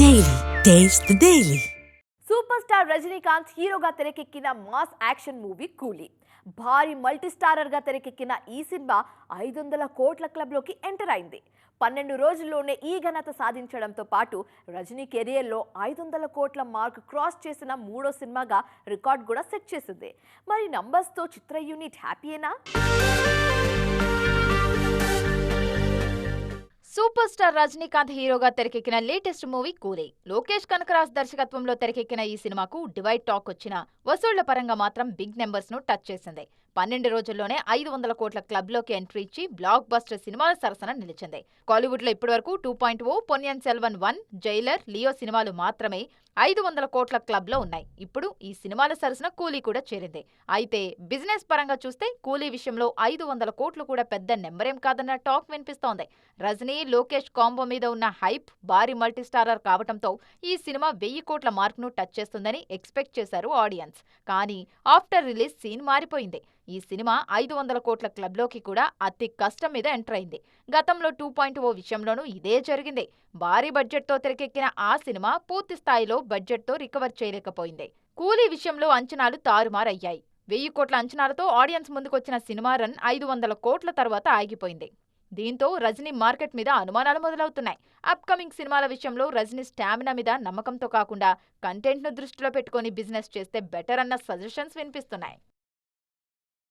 Daily. Taste the Daily. Super star Rajinikanth హీరోగా తెరకెక్కిన mass action movie కూలీ. భారీ మల్టీ స్టారర్గా తెరకెక్కిన ఈ సినిమా 500 కోట్ల క్లబ్లోకి ఎంటర్ అయింది. 12 రోజుల్లోనే ఈ ఘనత సాధించడంతో పాటు రజనీ కెరియర్లో 500 కోట్ల మార్క్ క్రాస్ చేసిన మూడో సినిమాగా రికార్డ్ కూడా సెట్ చేసింది. మరి నంబర్స్తో చిత్ర యూనిట్ హ్యాపీయేనా? సూపర్ స్టార్ రజనీకాంత్ హీరోగా తెరకెక్కిన లేటెస్ట్ మూవీ కూలీ. లోకేష్ కనకరాజ్ దర్శకత్వంలో తెరకెక్కిన ఈ సినిమాకు డివైడ్ టాక్ వచ్చిన వసూళ్ల పరంగా మాత్రం బిగ్ నెంబర్స్ ను టచ్ చేసింది. 12 రోజుల్లోనే 500 కోట్ల క్లబ్ లోకి ఎంట్రీ ఇచ్చి బ్లాక్ బస్టర్ సినిమాల సరసన నిలిచింది. కాలీవుడ్ లో ఇప్పటివరకు 2.0, పొన్నియిన్ సెల్వన్ 1, జైలర్, లియో సినిమాలు మాత్రమే 500 కోట్ల క్లబ్ లో ఉన్నాయి. ఇప్పుడు ఈ సినిమాల సరసన కూలీ కూడా చేరింది. అయితే బిజినెస్ పరంగా చూస్తే కూలీ విషయంలో 500 కోట్లు కూడా పెద్ద నెంబరేం కాదన్న టాక్ వినిపిస్తోంది. రజనీ, లోకేష్ కాంబో మీద ఉన్న హైప్ భారీ మల్టీస్టారర్ కావడంతో ఈ సినిమా 1000 కోట్ల మార్క్ ను టచ్ చేస్తుందని ఎక్స్పెక్ట్ చేశారు ఆడియన్స్. కానీ ఆఫ్టర్ రిలీజ్ సీన్ మారిపోయింది. ఈ సినిమా 500 కోట్ల క్లబ్లోకి కూడా అతి కష్టం మీద ఎంటర్ అయింది. గతంలో 2.0 విషయంలోనూ ఇదే జరిగింది. భారీ బడ్జెట్తో తెరకెక్కిన ఆ సినిమా పూర్తి స్థాయిలో బడ్జెట్తో రికవర్ చేయలేకపోయింది. కూలీ విషయంలో అంచనాలు తారుమారయ్యాయి. 1000 కోట్ల అంచనాలతో ఆడియన్స్ ముందుకొచ్చిన సినిమా రన్ 500 కోట్ల తర్వాత ఆగిపోయింది. దీంతో రజనీ మార్కెట్ మీద అనుమానాలు మొదలవుతున్నాయి. అప్కమింగ్ సినిమాల విషయంలో రజనీ స్టామినా మీద నమ్మకంతో కాకుండా కంటెంట్ను దృష్టిలో పెట్టుకుని బిజినెస్ చేస్తే బెటర్ అన్న సజెషన్స్ వినిపిస్తున్నాయి.